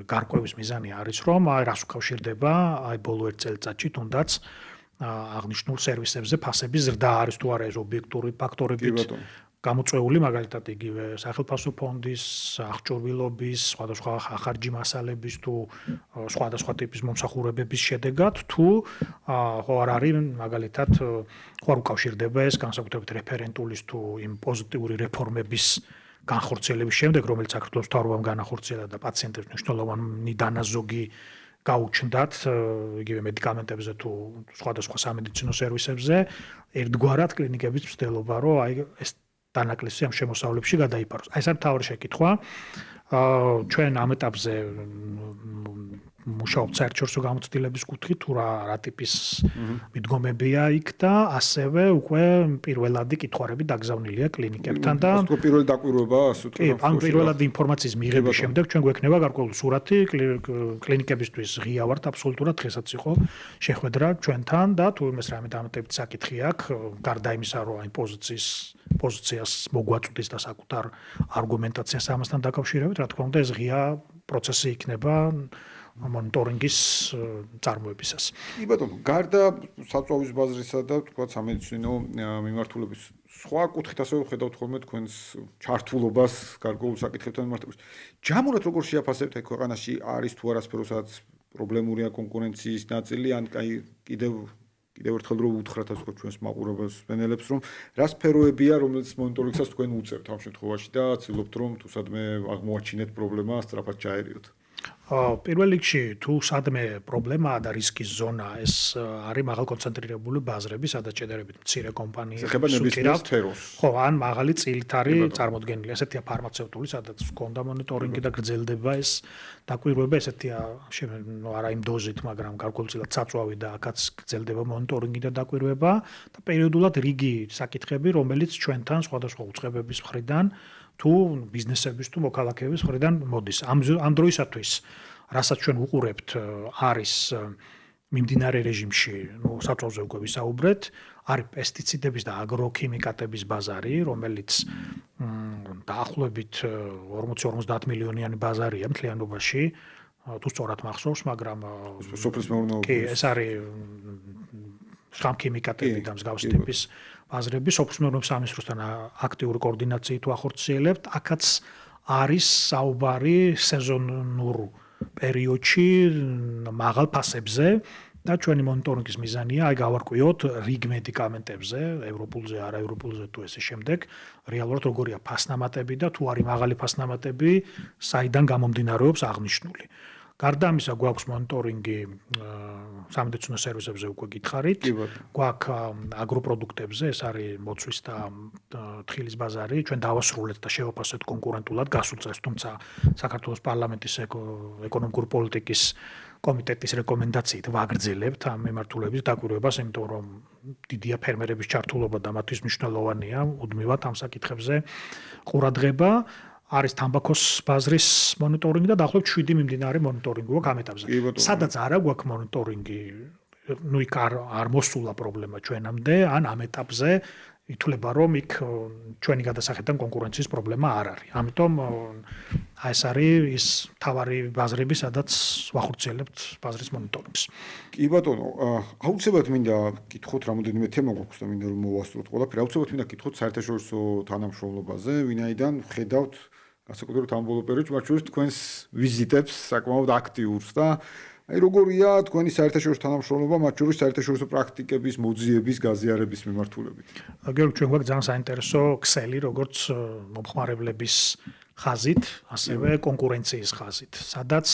გარკვევის მიზანი არის, რომ რას უკავშირდება ბოლო 1 წელიწადში თუნდაც აღნიშნულ სერვისებზე ფასების ზრდა არის თუ არა ეს ობიექტური ფაქტორებით გამოწვეული, მაგალითად იგივე სახელმწიფო ფონდის, აღჭურვილობის, სხვადასხვა ახარჯი მასალების თუ სხვადასხვა ტიპის მომსახურებების შედეგად, თუ ხო არ არის მაგალითად ხო არ უკავშირდება ეს განსაკუთრებით რეფერენტულის თუ იმ პოზიტიური რეფორმების განხორციელების შემდეგ, რომელიც საქართველოს მთავრობამ განახორციელა და პაციენტებს მნიშვნელოვანი დანაზოგი გაუჩნდათ იგივე მედიკამენტებზე თუ სხვადასხვა სამედიცინო სერვისებზე, ერთგვარად კლინიკების მცდელობა, რომ აი ეს დანაკლისი ამ შემოსავლებში გადაიფაროს. აი ეს არის მთავარი შეკითხვა. ჩვენ ამ ეტაპზე მუშაობთ საერთაშორისო გამოცდილების კუთხით, თუ რა ტიპის მიდგომებია იქ და ასევე უკვე პირველადი კითხვარები დაგზავნილია კლინიკებთან და პირველი დაკვირვება, ასე ვთქვათ. კი, ამ პირველადი ინფორმაციის მიღების შემდეგ ჩვენ გვექნება გარკვეული სურათი კლინიკებისთვის ღია ვართ აბსოლუტურად დღესაც იყო შეხვედრა ჩვენთან და თუ იმას რამე დამატებით საკითხი აქვს, გარდა იმისა, რომ აი პოზიციას მოგვაწვდის და საკუთარ არგუმენტაციას ამასთან დაკავშირებით, რა თქმა უნდა, ეს ღია პროცესი იქნება მონიტორინგის წარმოებისას. კი ბატონო, გარდა საწვავის ბაზრისა და თქვათ სამედიცინო მიმართულების სხვა კუთხით ასევე ხედავთ ხოლმე თქვენს ჩართულობას გარკვეულ საკითხებთან მიმართებაში. ჯამურად როგორ შეაფასებთ აი ქვეყანაში არის თუ არასფერო სადაც პრობლემურია კონკურენციის ნაწილი ან აი კიდევ ერთხელ რომ უთხრათ ასე ვთქვათ ჩვენს მაყურებელს ვენელებს რომ რა სფეროებია რომელიც მონიტორინგსაც თქვენ უწევთ ამ შემთხვევაში და ცდილობთ რომ თუ სადმე აღმოაჩინეთ პრობლემა სწრაფად ჩაერიოთ. პირველ რიგში თუ სადმე პრობლემაა და რისკის ზონა ეს არის მაღალკონცენტრირებული ბაზრები, სადაც შედარებით მცირე კომპანიებს ხო, ან მაღალი წილით არის წარმოდგენილი. ესეთია ფარმაცევტული, სადაც ჰქონდა მონიტორინგი და გრძელდება ეს დაკვირვება, ესეთია არა იმ დოზით, მაგრამ გარკვეულწილად საწვავი და აქაც გრძელდება მონიტორინგი და დაკვირვება და პერიოდულად რიგი საკითხები, რომელიც ჩვენთან სხვადასხვა უწყებების მხრიდან თუ ბიზნესების თუ მოქალაქეების მხრიდან მოდის. ამ დროისათვის, რასაც ჩვენ უყურებთ, არის მიმდინარე რეჟიმში, საწვავზე უკვე ვისაუბრეთ, არის პესტიციდების და აგროქიმიკატების ბაზარი, რომელიც დაახლოებით 40-50 მილიონიანი ბაზარია მთლიანობაში, თუ სწორად მახსოვს, მაგრამ სოფლის მეურნეობის კი, ეს არის შხამქიმიკატები და მსგავსი ტიპის ბაზრები, სოფლის მეურნეობის სამინისტროსთან აქტიური კოორდინაციით ვახორციელებთ. აქაც არის საუბარი სეზონურ პერიოდში მაღალ ფასებზე და ჩვენი მონიტორინგის მიზანია აი გავარკვიოთ რიგ მედიკამენტებზე, ევროპულზე, არაევროპულზე თუ ესე შემდეგ, რეალურად როგორია ფასნამატები და თუ არის მაღალი ფასნამატები, საიდან გამომდინარეობს აღნიშნული. გარდა ამისა გვაქვს მონიტორინგი სამედიცინო სერვისებზე უკვე გითხარით. გვაქვს აგროპროდუქტებზე, ეს არის მოცვის და თხილის ბაზარი. ჩვენ დავასრულეთ და შევაფასეთ კონკურენტულად გასულ წელს, თუმცა საქართველოს პარლამენტის ეკონომიკური პოლიტიკის კომიტეტის რეკომენდაციით ვაგრძელებთ ამ მიმართულების დაკვირვებას, იმიტომ რომ დიდია ფერმერების ჩართულობა და მათთვის მნიშვნელოვანია უდმივად ამ საკითხებზე ყურადღება. არის თამბაქოს ბაზრის მონიტორინგი და დაახლოებით 7 მიმდინარე მონიტორინგი გვაქვს ამ ეტაპზე. სადაც არა გვაქვს მონიტორინგი, იქ არ მოსულა პრობლემა ჩვენამდე, ან ამ ეტაპზე ითვლება, რომ იქ ჩვენი გადასახედიდან კონკურენციის პრობლემა არ არის. ამიტომ ეს არის ის მთავარი ბაზრები, სადაც ვახორციელებთ ბაზრის მონიტორინგს. კი ბატონო, აუცილებლად მინდა გითხოთ რამოდენიმე თემა გვაქვს და მინდა რომ მოვასწროთ ყველაფერი. აუცილებლად მინდა გითხოთ საერთაშორისო თანამშრომლობაზე, ვინაიდან ხედავთ განსაკუთრებით ამ ბოლო პერიოდში, მათ შორის თქვენს ვიზიტებს საკმაოდ აქტიურს და აი როგორია თქვენი საერთაშორისო თანამშრომლობა, მათ შორის საერთაშორისო პრაქტიკების მოძიების, გაზიარების მიმართულებით. გეორგი, ჩვენ გვაქვს ძალიან საინტერესო ქსელი, როგორც მომხმარებლების ხაზით, ასევე კონკურენციის ხაზით, სადაც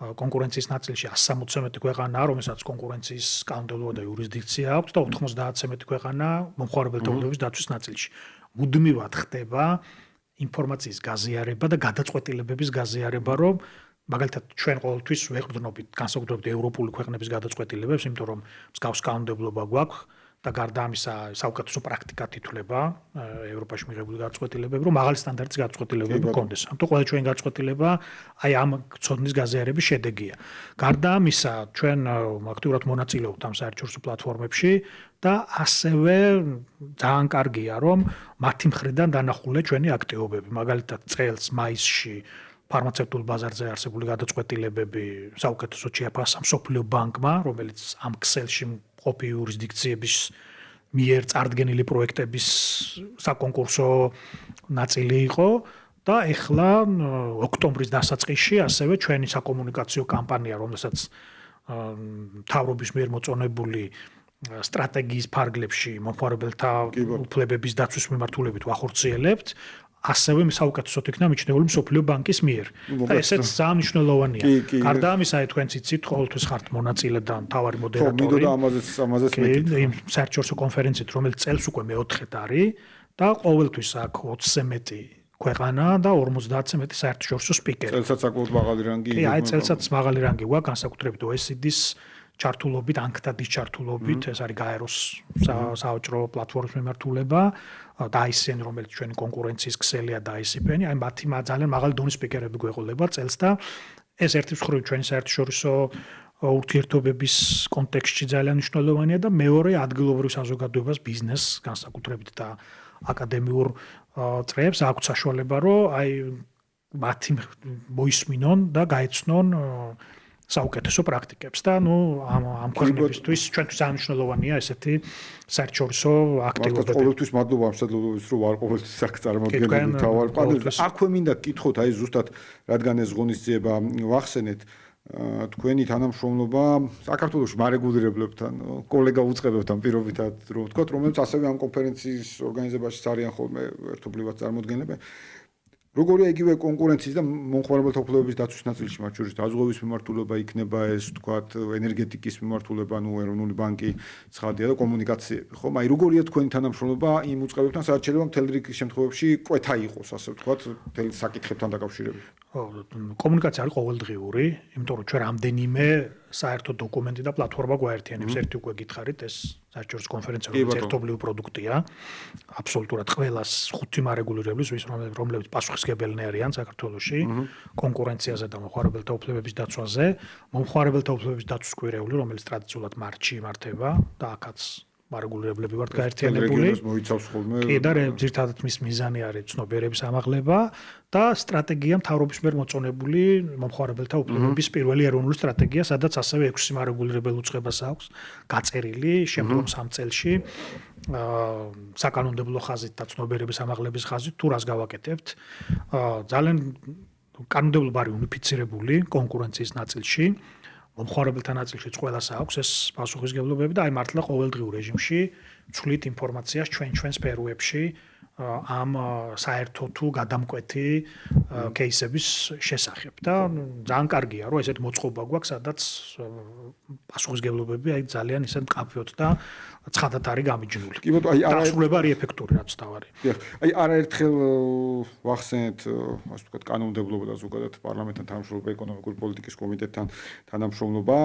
კონკურენციის ნაწილში 160 ქვეყანაა, რომელსაც კონკურენციის კანონმდებლობა და იურისდიქცია აქვს და 90 ქვეყანა მომხმარებელთა უფლებების დაცვის ნაწილში. მუდმივად ხდება ინფორმაციის გაზიარება და გადაწყვეტილებების გაზიარება, რომ მაგალითად ჩვენ ყოველთვის ვეყრდნობით განსაკუთრებით ევროპული ქვეყნების გადაწყვეტილებებს, იმიტომ რომ მსგავს კანონმდებლობა გვაქვს და გარდა ამისა საუკეთესო პრაქტიკად ითვლება ევროპაში მიღებული გაწყვეტილებები, რომ მაღალი სტანდარტის გაწყვეტილებები გქონდეს. ამიტომ ყველა ჩვენი გაწყვეტილება აი ამ ცოდნის გაზიარების შედეგია. გარდა ამისა, ჩვენ აქტიურად მონაწილეობთ ამ საერთაშორისო პლატფორმებში და ასევე ძალიან კარგია, რომ მათი მხრიდან დანახულია ჩვენი აქტივობები. მაგალითად, წელს მაისში ფარმაცევტულ ბაზარზე არსებული გადაწყვეტილებები საუკეთესო შეაფასა მსოფლიო ბანკმა, რომელიც ამ ქსელში მყოფი იურისდიქციების მიერ წარდგენილი პროექტების საკონკურსო ნაწილი იყო და ეხლა ოქტომბრის დასაწყისში ასევე ჩვენი საკომუნიკაციო კამპანია, რომელსაც მთავრობის მიერ მოწონებული სტრატეგიის ფარგლებში მომხმარებელთა უფლებების დაცვის მიმართულებით ვახორციელებთ. ასევე საუკეთესოდ იქნა მიჩნეული მსოფლიო ბანკის მიერ. და ესეც ძალიან მნიშვნელოვანია. გარდა ამისა, თქვენც იცით, ყოველთვის ხართ მონაწილე და მთავარი მოდერატორი. ამაზეც მეკითხა. იმ საერთაშორისო კონფერენციით, რომელიც წელს უკვე მეოთხედ არის და ყოველთვის აქ 20-ზე მეტი ქვეყანა და 50-ზე მეტი საერთაშორისო სპიკერი. წელსაც საკმაოდ მაღალი რანგი. კი, აი წელსაც მაღალი რანგი გვაქვს, განსაკუთრებით OECD-ს ჩართულობით, ანქტადის ჩართულობით, ეს არის გაეროს საავჭრო პლატფორმის მიმართულება და ICN, რომელიც ჩვენი კონკურენციის ქსელია და ICPN, აი მათი ძალიან მაღალი დონის სპიკერები გვეყოლება წელს და ეს ერთი მხრივ ჩვენი საერთაშორისო ურთიერთობების კონტექსტში ძალიან მნიშვნელოვანია და მეორე ადგილობრივ საზოგადოებას, ბიზნესს, განსაკუთრებით და აკადემიურ წრეებს აქვს საშუალება, რომ აი მათი მოისმინონ და გაეცნონ საუკეთესო პრაქტიკებს და ამ ქვეყნებისთვის ჩვენთვის ძალიან მნიშვნელოვანია ესეთი საერთაშორისო აქტივობები. ყოველთვის მადლობა ამ შესაძლებლობისთვის, რომ ვარ ყოველთვის აქ წარმოადგენელი თავარ პანელში. აქვე მინდა გკითხოთ, აი ზუსტად რადგან ეს ღონისძიება ვახსენეთ, თქვენი თანამშრომლობა საქართველოს მარეგულირებლებთან, კოლეგა უწყებებთან პირობითად რომ ვთქვათ, რომელიც ასევე ამ კონფერენციის ორგანიზებაში არიან ხოლმე ერთობლივად წარმოდგენილები. როგორია იგივე კონკურენციის და მომხმარებელთა უფლებების დაცვის ნაწილში, მათ შორის დაზღვევის მიმართულება იქნება ეს, თქვათ, ენერგეტიკის მიმართულება, ეროვნული ბანკი, ცხადია და კომუნიკაციები, ხო? აი როგორია თქვენი თანამშრომლობა იმ უწყებებთან, სადაც შეიძლება მთელ რიგ შემთხვევებში კვეთა იყოს, ასე ვთქვათ, მთელ საკითხებთან დაკავშირებით. კომუნიკაცია არის ყოველდღიური, იმიტომ რომ ჩვენ რამდენიმე საერთო დოკუმენტი და პლატფორმა გვაერთიანებს. ერთი უკვე გითხარით, ეს საერთაშორისო კონფერენცია, რომელიც ერთობლივი პროდუქტია, აბსოლუტურად ყველას ხუთი მარეგულირებლის, რომლებიც პასუხისმგებელნი არიან საქართველოში, კონკურენციაზე და მომხმარებელთა უფლებების დაცვაზე, მომხმარებელთა უფლებების დაცვის კვირეული, რომელიც ტრადიციულად მარტში იმართება და აქაც მარეგულირებლები ვართ გაერთიანებული. კი და ძირითადად მის მიზანი არის ცნობიერების ამაღლება და სტრატეგია მთავრობის მიერ მოწონებული მომხმარებელთა უფლებების პირველი ეროვნული სტრატეგია, სადაც ასევე 6 მარეგულირებელ უწყებას აქვს გაწერილი შემდგომ 3 წელში საკანონმდებლო ხაზით და ცნობიერების ამაღლების ხაზით თუ რას გავაკეთებთ. ძალიან კანონმდებლობა არის უნიფიცირებული კონკურენციის ნაწილში. მომხმარებელთა ნაწილშიც ყველას აქვს ეს პასუხისმგებლობები და აი მართლა ყოველდღიურ რეჟიმში ვცვლით ინფორმაციას ჩვენ სფეროებში ამ საერთო თუ გადამკვეთი кейსების შესახებ და ძალიან კარგია რომ ესეთ მოწყობა გვაქვს სადაც პასუხისმგებლობები აი ძალიან ისე მკაფიოდ და ცხადად არის გამიჯნული. კი ბატონო, აი დასრულება არის ეფექტური რაც თავარი. აი არაერთხელ ვახსენეთ ასე ვთქვათ კანონმდებლობა და ზოგადად პარლამენტთან თანამშრომლობა ეკონომიკური პოლიტიკის კომიტეტთან თანამშრომლობა.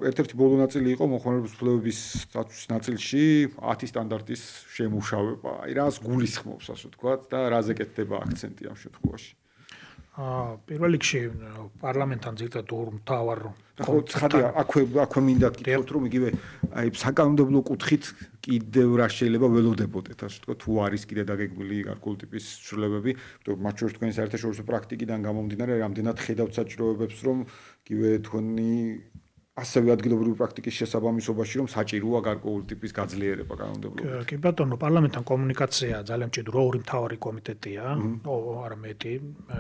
ერთ-ერთი ბოლო ნაწილი იყო მომხმარებლის უფლებების დაცვის ნაწილში 10 სტანდარტის შემუშავება. აი რას გულისხმობს ასე ვთქვათ და რაზე კეთდება აქცენტი ამ შემთხვევაში. პირველ რიგში პარლამენტთან ზოგადად ორ მთავარ ხო ცხადია აქვე მინდა გითხოთ რომ იგივე აი საკანონმდებლო კუთხით კიდევ რა შეიძლება ველოდებოდეთ ასე ვთქვათ თუ არის კიდე დაგეგმილი გარკვეული ტიპის ცვლილებები მათ შორის თქვენი საერთაშორისო პრაქტიკიდან გამომდინარე რამდენად ხედავთ საჭიროებებს რომ იგივე თქვენი ასევე ადგილობრივი პრაქტიკის შესაბამისობაში რომ საჭიროა გარკვეული ტიპის გაძლიერება კანონმდებლობაზე. კი ბატონო, პარლამენტთან კომუნიკაცია ძალიან მჭიდრო ორი მთავარი კომიტეტია, არა მეტი,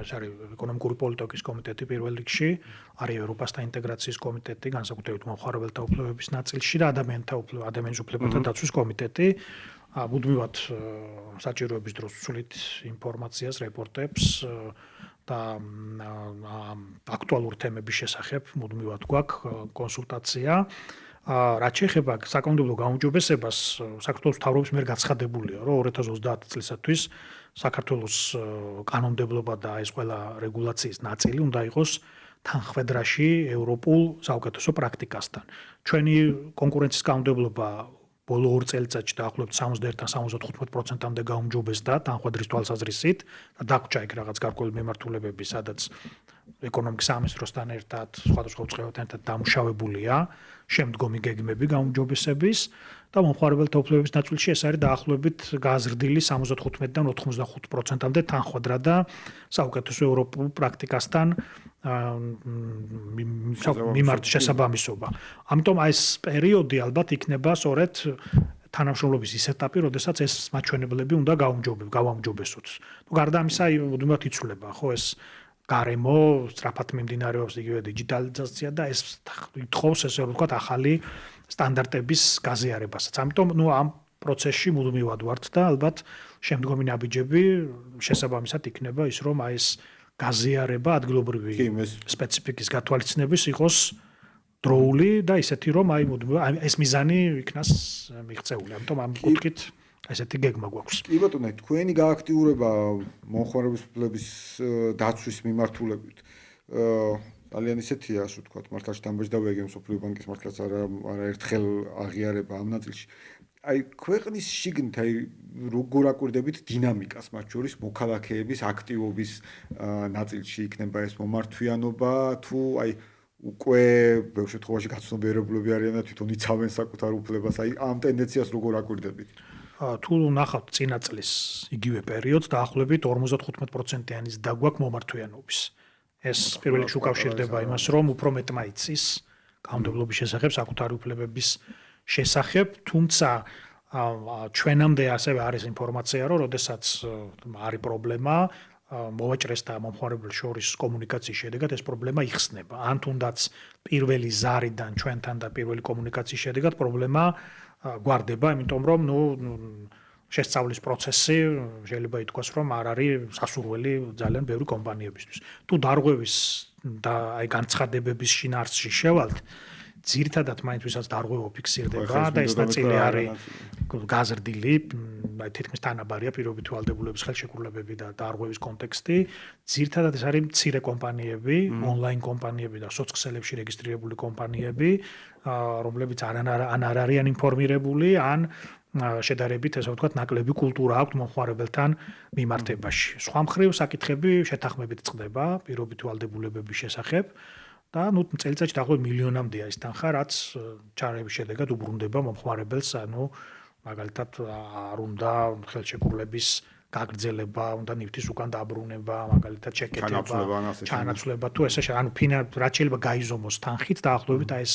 ეს არის ეკონომიკური პოლიტიკის კომიტეტი პირველ რიგში, არის ევროპასთან ინტეგრაციის კომიტეტი, განსაკუთრებით მომხმარებელთა უფლებების ნაწილში და ადამიანის უფლებათა დაცვის კომიტეტი. მუდმივად საჭიროების დროს ვცვლით ინფორმაციას, რეპორტებს და აქტუალური თემების შესახებ მუდმივად გვაქვს კონსულტაცია. რაც შეეხება საკანონმდებლო გაუმჯობესებას, საქართველოს მთავრობის მიერ გაცხადებულია, რომ 2030 წლისათვის საქართველოს კანონმდებლობა და ეს ყველა რეგულაციის ნაწილი უნდა იყოს თანხმდრაში ევროპულ საუკეთესო პრაქტიკასთან. ჩვენი კონკურენციის კანონმდებლობა ბოლო 2 წელიწადში დაახლოებით 61-დან 75%-მდე გაუმჯობესდა თანხმდრის თვალსაზრისით და დაგვრჩა იქ რაღაც გარკვეული მიმართულებები, სადაც ეკონომიკის სამინისტროსთან ერთად, სხვადასხვა უწყებებთან ერთად დამუშავებულია შემდგომი გეგმები გაუმჯობესების და მომხმარებელთა უფლებების ნაწილში ეს არის დაახლოებით გაზრდილი 75-დან 85%-მდე თანხმდრა და საუკეთესო ევროპულ პრაქტიკასთან შესაბამისობა. ამიტომ ეს პერიოდი ალბათ იქნება სწორედ თანამშრომლობის ის ეტაპი, როდესაც ეს მაჩვენებლები უნდა გავაუმჯობესოთ. გარდა ამისა, მუდმივად იცვლება, ხო, ეს გარემო სწრაფად მიმდინარეობს იგივე დიჯიტალიზაცია და ეს ითხოვს ესე რომ ვთქვათ ახალი სტანდარტების გაზიარებასაც. ამიტომ ამ პროცესში მუდმივად ვართ და ალბათ შემდგომი ნაბიჯები შესაბამისად იქნება ის რომ ეს გაზიარება ადგილობრივი სპეციფიკის გათვალისწინების იყოს დროული და ისეთი რომ ეს მიზანი იქნას მიღწეული. ამიტომ ამ კუთხით ესეთი გეგმა გვაქვს. კი ბატონო, თქვენი გააქტიურება მომხმარებლის უფლების დაცვის მიმართულებით ძალიან ისეთია, ასე ვთქვათ, მართლაც დამბეჭდავია მსოფლიო ბანკის მართლაც არაერთხელ აღიარება ამ ნაწილში. აი ქვეყნის შიგნით აი როგორ აკვირდებით დინამიკას მათ შორის მოქალაქეების აქტივობის ნაწილში იქნება ეს მომართვიანობა თუ აი უკვე ბევრ შემთხვევაში გაცნობიერებლები არიან და თვითონ იცავენ საკუთარ უფლებას აი ამ ტენდენციას როგორ აკვირდებით? თუ ნახავთ წინა წლის იგივე პერიოდს დაახლოებით 55%-იანის დაგვაქვს მომართვიანობის. ეს პირველ რიგში უკავშირდება იმას, რომ უფრო მეტმა იცის კანონმდებლობის შესახებ, საკუთარი უფლებების შესახებ, თუმცა ჩვენამდე ასევე არის ინფორმაცია, რომ როდესაც არის პრობლემა მოვაჭრეს და მომხმარებელს შორის კომუნიკაციის შედეგად ეს პრობლემა იხსნება. ან თუნდაც პირველი ზარიდან ჩვენთან და პირველი კომუნიკაციის შედეგად პრობლემა გვარდება, იმიტომ რომ შესწავლის პროცესი შეიძლება ითქვას, რომ არ არის სასურველი ძალიან ბევრი კომპანიებისთვის. თუ დარღვევის და აი განცხადებების შინაარსში შევალთ, ძირითადად მაინც ვისაც დარღვევა ფიქსირდება და ეს ნაწილი არის გაზრდილი, აი თითქმის თანაბარია პირობითი ვალდებულების ხელშეკრულებები და დარღვევის კონტექსტი. ძირითადად ეს არის მცირე კომპანიები, ონლაინ კომპანიები და სოцсკსელებში რეგისტრირებული კომპანიები, რომლებიც ან არ არიან ინფორმირებული, ან შედარებით ესე ვთქვათ, ნაკლები კულტურა აქვთ მომხმარებელთან მიმართებაში. სხვა მხრივ საკითხები შეთანხმებით წყდება პირობითი ვალდებულებების შესახებ. და წელიწადში დაახლოებით მილიონამდეა ის თანხა, რაც ჩარების შედეგად უბრუნდება მომხმარებელს, მაგალითად არ უნდა ხელშეკრულების გაგრძელება, უნდა ნივთის უკან დაბრუნება, მაგალითად ჩანაცვლება თუ ესე რაც შეიძლება გაიზომოს თანხით, დაახლოებით ეს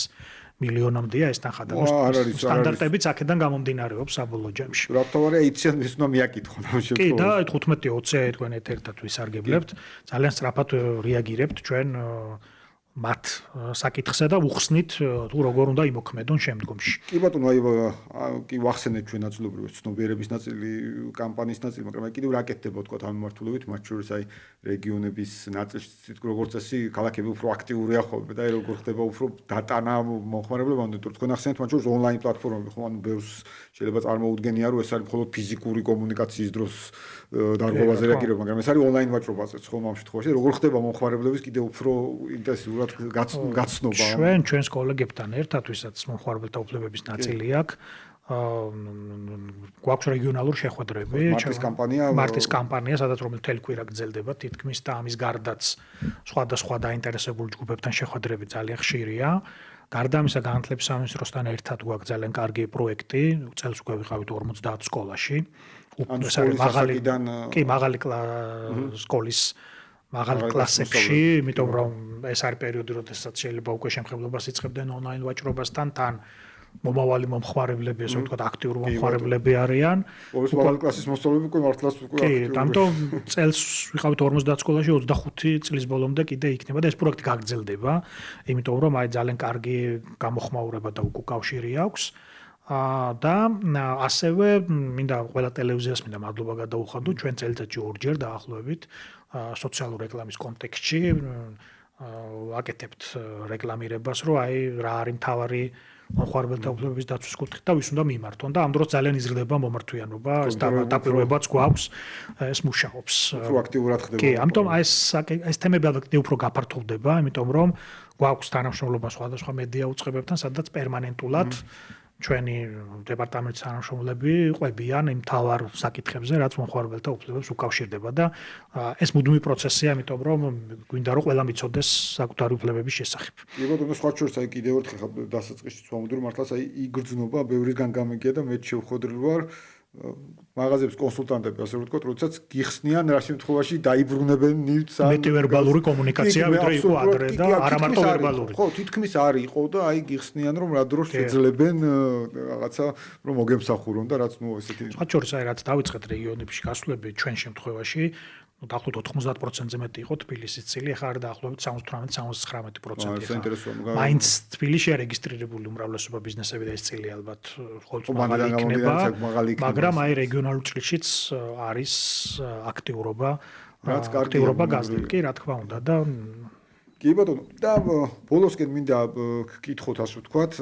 მილიონამდეა ეს თანხა და სტანდარტებიც აქედან გამომდინარეობს საბოლოო ჯამში. რა თქმა უნდა, იციან ის უნდა მიაკითხონ ამ შემთხვევაში. კი და 15-20 თქვენ ერთ-ერთად ვისარგებლებთ, ძალიან სწრაფად რეაგირებთ ჩვენ მათ საკითხზე და უხსნით თუ როგორ უნდა იმოქმედონ შემდგომში. კი ბატონო, აი კი ვახსენეთ ჩვენ ნაწილობრივ ცნობიერების ნაწილი, კამპანიის ნაწილი, მაგრამ აი კიდევ რა კეთდება თქვა ამ მიმართულებით, მათ შორის აი რეგიონების ნაწილში როგორც წესი ქალაქები უფრო აქტიურია ხოლმე და აი როგორ ხდება უფრო დატანა მომხმარებლებამდე, თქვენ ახსენეთ მათ შორის ონლაინ პლატფორმები, ხო, ანუ ბევრს შეიძლება წარმოუდგენია, რომ ეს არის მხოლოდ ფიზიკური კომუნიკაციის დროს დარღვევაზე რეაგირება, მაგრამ ეს არის ონლაინ ვაჭრობაზეც, ხო, ამ შემთხვევაში როგორ ხდება მომხმარებლების კიდევ უფრო ინტენსიურად გაცნობა. ჩვენს კოლეგებთან ერთად, ვისაც მომხმარებელთა უფლებების ნაწილი აქვს, გვაქვს რეგიონალური შეხვედრები, მარტის კამპანია, სადაც რომელიც მთელი კვირა გრძელდება, თითქმის და ამის გარდაც სხვადასხვა დაინტერესებული ჯგუფებთან შეხვედრები ძალიან ხშირია. გარდა ამისა, განათლების სამინისტროსთან ერთად გვაქვს ძალიან კარგი პროექტი, წელს უკვე ვიყავით 50 სკოლაში. ეს არის მაღალი სკოლის მაღალი კლასებში, იმიტომ რომ ეს არის პერიოდი, როდესაც შეიძლება უკვე შემხებლობას იწყებდნენ ონლაინ ვაჭრობასთან, თან მომავალი მომხმარებლები, ესე ვთქვათ, აქტიური მომხმარებლები არიან. მაღალი კლასის მოსწავლეები უკვე მართლაც უკვე აქტიურია. კი, ამიტომ წელს ვიყავით 50 სკოლაში, 25 წლის ბოლომდე კიდე იქნება და ეს პროექტი გაგრძელდება, იმიტომ რომ აი ძალიან კარგი გამოხმაურება და უკავშირი აქვს. და ასევე მინდა ყველა ტელევიზიას მინდა მადლობა გადაუხადო, ჩვენ წელიწადში ორჯერ დაახლოებით სოციალური რეკლამის კონტექსტში აკეთებთ რეკლამირებას, რომ აი რა არის მთავარი მომხმარებელთა უფლებების დაცვის კუთხით და ვის უნდა მიმართონ და ამ დროს ძალიან იზრდება მომართვიანობა, ეს დაკვირვებაც გვაქვს, ეს მუშაობს. უფრო აქტიურად ხდება. კი, ამიტომ ეს თემები ალბათ უფრო გაფართოვდება, იმიტომ რომ გვაქვს თანამშრომლობა სხვადასხვა მედია უწყებებთან, სადაც პერმანენტულად ჩვენი დეპარტამენტის თანამშრომლები ყვებიან იმ თავარ საკითხებზე, რაც მომხმარებელთა უფლებებს უკავშირდება და ეს მუდმივი პროცესია, ამიტომ რომ გვინდა რომ ყველა მიცოდეს საკუთარი უფლებების შესახებ. კი ბატონო, სხვა შორს აი კიდევ ერთხელ დასაწყისში ვამბობ, რომ მართლაც აი იგრძნობა, ბევრისგან გამიგია და მე შევხვედრილი ვარ მაღაზიების კონსულტანტები, ასე რომ ვთქვათ, როდესაც გიხსნიან რა შემთხვევაში დაიბრუნებენ ნივთს ან მეტი ვერბალური კომუნიკაცია ვიდრე იყო ადრე და არა მარტო ვერბალური. ხო, თითქმის არ იყო და აი გიხსნიან რომ რა დროს შეძლებენ რაღაცა რომ მოგემსახურონ და რაც ნუ ესეთი. სხვა შორის აი რაც დავიწყეთ რეგიონებში გასვლები ჩვენ შემთხვევაში დაახლოებით 90%-ზე მეტი იყო თბილისის წილი, ახლა არის დაახლოებით 78-79%. საინტერესოა. მაინც თბილისშია რეგისტრირებული უმრავლესობა ბიზნესები და ეს წილი ალბათ ყოველწლიურად იქნება, მაგრამ აი რეგიონალურ წილშიც არის აქტიურობა, რაც კარგია გაზრდილ, კი რა თქმა უნდა და კი ბატონო, და ბოლოსკენ მინდა გკითხოთ, ასე ვთქვათ,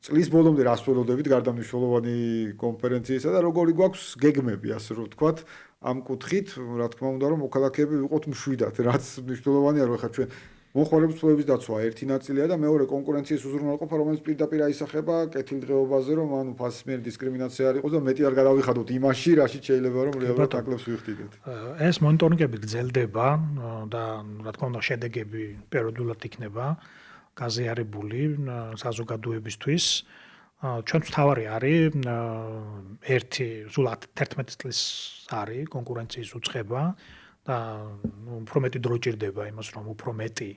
წლის ბოლომდე რას ველოდებით გარდა მნიშვნელოვანი კონფერენციისა და როგორი გვაქვს გეგმები, ასე რომ ვთქვათ, ამ კუთხით, რა თქმა უნდა, რომ მოქალაქეები ვიყოთ მშვიდად, რაც მნიშვნელოვანია, რომ ხა ჩვენ მომხმარებლების უფლებების დაცვა ერთი ნაწილია და მეორე კონკურენციის უზრუნველყოფა, რომელიც პირდაპირ აისახება კეთილდღეობაზე, რომ ანუ ფასისმიერი დისკრიმინაცია არ იყოს და მეტი არ გადავიხადოთ იმაში, რაშიც შეიძლება რომ რეალურად აკლებს ვიხდიდეთ. ეს მონიტორინგები გრძელდება და რა თქმა უნდა შედეგები პერიოდულად იქნება გაზიარებული საზოგადოებისთვის. ჩვენთვის თავარი არის ერთი სულ 11 წლის არის კონკურენციის უწყება და უფრო მეტი დრო ჭირდება იმას რომ უფრო მეტი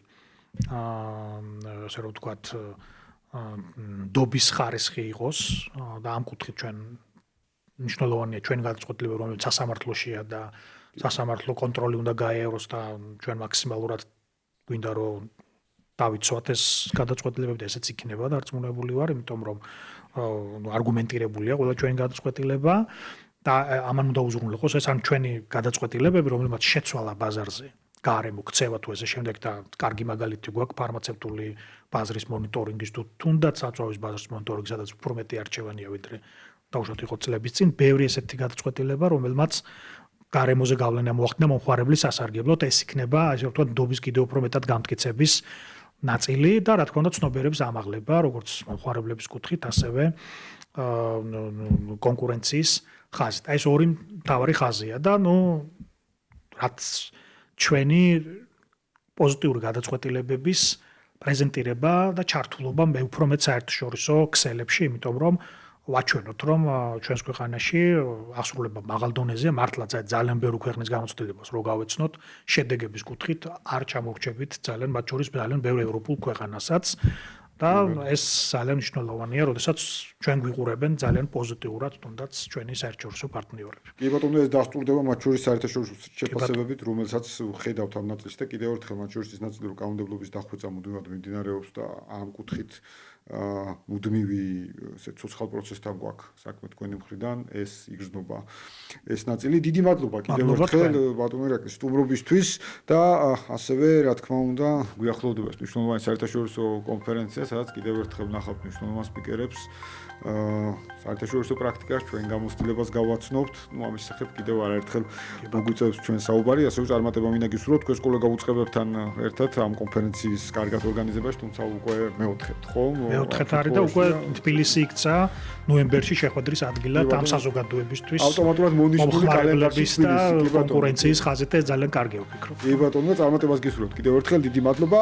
ასე რომ ვთქვათ დობის ხარისხი იყოს და ამ კუთხით ჩვენ მნიშვნელოვანია ჩვენი გადაწყვეტილება რომელიც სასამართლოშია და სასამართლო კონტროლი უნდა გაეაროს და ჩვენ მაქსიმალურად გვინდა რომ დავიცვათ ეს გადაწყვეტილებები და ესეც იქნება და არწმუნებული ვარ, იმიტომ რომ არგუმენტირებულია ყველა ჩვენი გადაწყვეტილება და ამან უნდა უზრუნველყოს ეს ან ჩვენი გადაწყვეტილებები, რომელმაც შეცვალა ბაზარზე გარემო ქცევა თუ ესე შემდეგ და კარგი მაგალითი გვაქვს ფარმაცევტული ბაზრის მონიტორინგის თუ თუნდაც საწვავის ბაზრის მონიტორინგი, სადაც უფრო მეტი არჩევანია ვიდრე დაუშვათ იყო წლების წინ, ბევრი ესეთი გადაწყვეტილება, რომელმაც გარემოზე გავლენა მოახდინა მომხმარებლის სასარგებლოდ, ეს იქნება ასე ვთქვათ დობის კიდევ უფრო მეტად გამტკიცების ნაწილი და რა თქმა უნდა ცნობიერების ამაღლება, როგორც მომხმარებლების კუთხით, ასევე კონკურენციის ხაზით. ეს ორი მთავარი ხაზია და რაც ჩვენი პოზიტიური გადაწყვეტილებების პრეზენტირება და ჩართულობა მე უფრო მეტ საერთაშორისო ქსელებში, იმიტომ რომ ვაჩვენოთ, რომ ჩვენს ქვეყანაში აღსრულება მაღალ დონეზეა, მართლა ძალიან ბევრი ქვეყნის გამოცდილებას რო გავეცნოთ, შედეგების კუთხით არ ჩამორჩებით ძალიან მათ შორის ძალიან ბევრ ევროპულ ქვეყანასაც და ეს ძალიან მნიშვნელოვანია, როდესაც ჩვენ გვიყურებენ ძალიან პოზიტიურად თუნდაც ჩვენი საერთაშორისო პარტნიორები. კი ბატონო, ეს დასტურდება მათ შორის საერთაშორისო შეფასებებით, რომელსაც ხედავთ ამ ნაწილში და კიდევ ერთხელ მათ შორის ის ნაწილი, რომ კანონმდებლობის დახვეწა მუდმივად მიმდინარეობს და ამ კუთხით მუდმივი ცოცხალ პროცესთან გვაქვს საქმე თქვენი მხრიდან, ეს იგრძნობა ეს ნაწილი. დიდი მადლობა კიდევ ერთხელ ბატონო ირაკლი სტუმრობისთვის და ასევე რა თქმა უნდა გვიახლოვდება ეს მნიშვნელოვანი საერთაშორისო კონფერენცია, სადაც კიდევ ერთხელ ვნახავთ მნიშვნელოვან სპიკერებს საერთაშორისო პრაქტიკას ჩვენ გამოცდილებას გავაცნობთ. ამის შესახებ კიდევ არაერთხელ მოგვიწევს ჩვენ საუბარი, ასე რომ წარმატება მინდა გისურვოთ თქვენს კოლეგა უწყებებთან ერთად ამ კონფერენციის კარგად ორგანიზებაში, თუმცა უკვე მეოთხედ, ხო? მეოთხედ არის და უკვე თბილისი იქცა ნოემბერში შეხვედრის ადგილად ამ საზოგადოებისთვის. ავტომატურად მონიშნული კალენდარში და კონკურენციის ხაზით ეს ძალიან კარგია ვფიქრობ. კი ბატონო, წარმატებას გისურვებთ კიდევ ერთხელ დიდი მადლობა.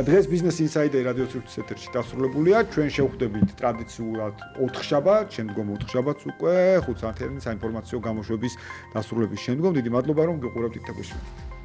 დღეს ბიზნეს ინსაიდერი რადიო თრიფტის ეთერში დასრულებულია. ჩვენ შევხვდებით ტრადიციულად 4 შაბათს, შემდგომ 4 შაბათს უკვე 5 საათიანი საინფორმაციო გამოშვების დასრულების შემდგომ. დიდი მადლობა რომ გიყურებთ იქ და გვისურვებთ.